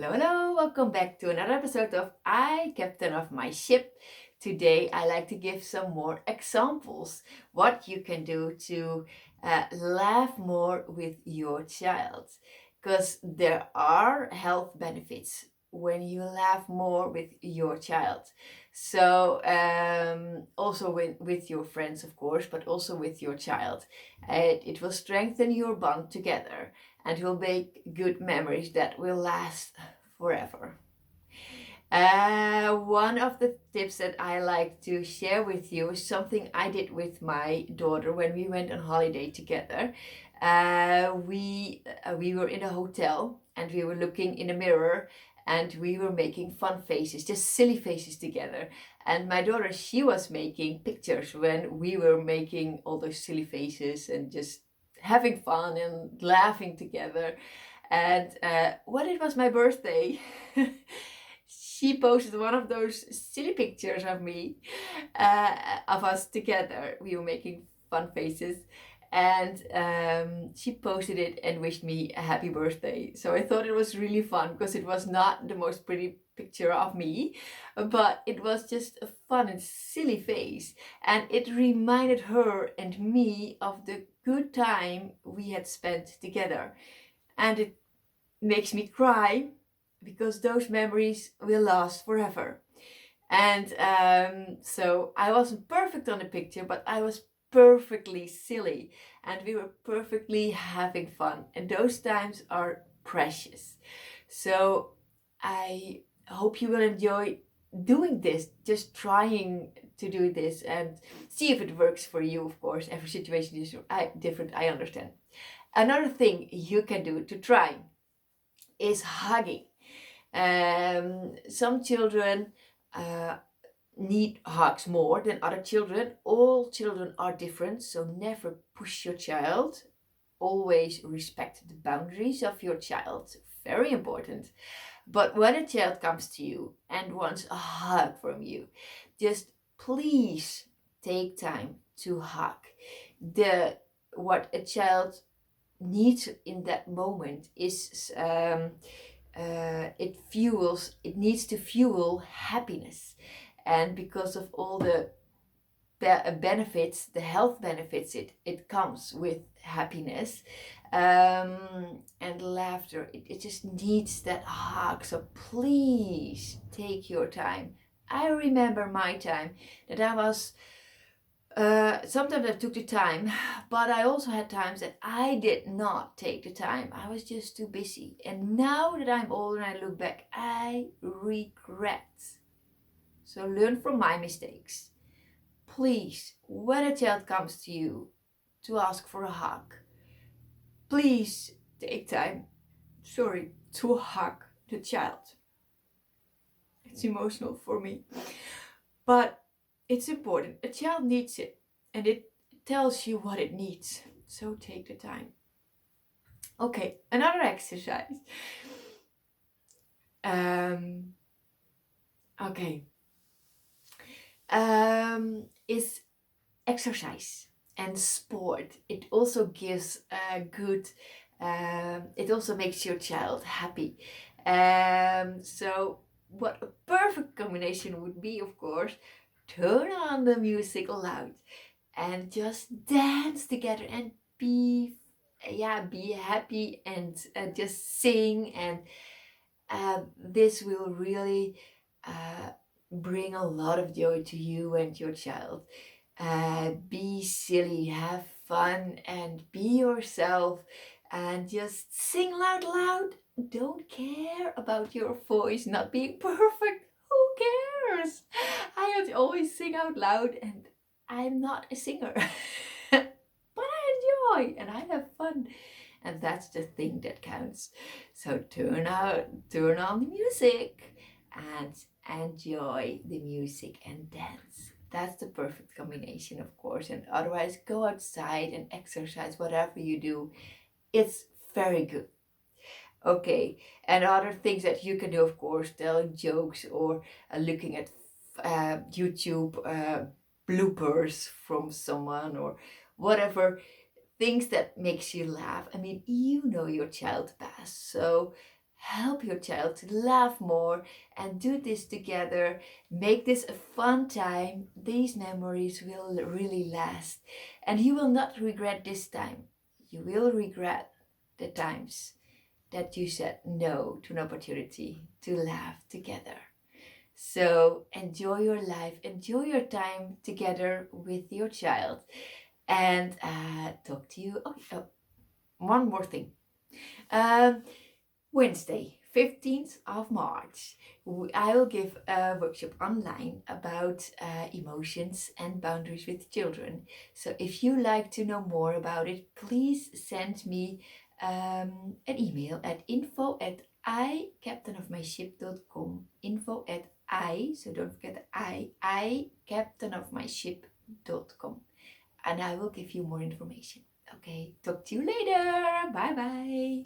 Hello, hello, welcome back to another episode of I, Captain of My Ship. Today I like to give some more examples what you can do to laugh more with your child. Because there are health benefits when you laugh more with your child. So, also with your friends, of course, but also with your child. It will strengthen your bond together and will make good memories that will last forever. One of the tips that I like to share with you is something I did with my daughter when we went on holiday together. We were in a hotel and we were looking in a mirror and we were making fun faces, just silly faces together. And my daughter, she was making pictures when we were making all those silly faces and just having fun and laughing together. And when it was my birthday, she posted one of those silly pictures of me, of us together. We were making fun faces. And she posted it and wished me a happy birthday. So I thought it was really fun because it was not the most pretty picture of me, but it was just a fun and silly face. And it reminded her and me of the good time we had spent together. And it makes me cry because those memories will last forever. And so I wasn't perfect on the picture, but I was perfectly silly and we were perfectly having fun. And those times are precious. So I hope you will enjoy doing this, just trying to do this and see if it works for you, of course. Every situation is different, I understand. Another thing you can do to try is hugging. Some children need hugs more than other children. All children are different, so never push your child. Always respect the boundaries of your child. Very important. But when a child comes to you and wants a hug from you, just please take time to hug. What a child needs in that moment is it needs to fuel happiness, and because of all the benefits, the health benefits, it comes with happiness, and laughter, it just needs that hug. So please take your time. I remember my time that I was sometimes I took the time, but I also had times that I did not take the time. I was just too busy. And now that I'm older and I look back, I regret. So learn from my mistakes. Please, when a child comes to you to ask for a hug, please take time, to hug the child. It's emotional for me. But it's important. A child needs it and it tells you what it needs. So take the time. Okay, another exercise. Um, okay. Is exercise and sport. It also gives a good, it also makes your child happy. So what a perfect combination would be, of course, turn on the music loud and just dance together and be happy and just sing, and this will really bring a lot of joy to you and your child. Be silly, have fun, and be yourself, and just sing loud. Don't care about your voice not being perfect. Who cares? I always sing out loud, and I'm not a singer. But I enjoy and I have fun. And that's the thing that counts. So turn on the music and enjoy the music and dance. That's the perfect combination, of course. And otherwise, go outside and exercise, whatever you do. It's very good. Okay, and other things that you can do, of course, telling jokes or looking at YouTube bloopers from someone or whatever, things that makes you laugh. I mean, you know your child best, so help your child to laugh more and do this together. Make this a fun time. These memories will really last, and you will not regret this time. You will regret the times that you said no to an opportunity to laugh together. So enjoy your life, enjoy your time together with your child, and talk to you. Oh, one more thing. Um, Wednesday, 15th of March, I will give a workshop online about emotions and boundaries with children. So if you like to know more about it, please send me an email at info@icaptainofmyship.com. Info@I, so don't forget the captainofmyship.com. And I will give you more information. Okay, talk to you later. Bye bye.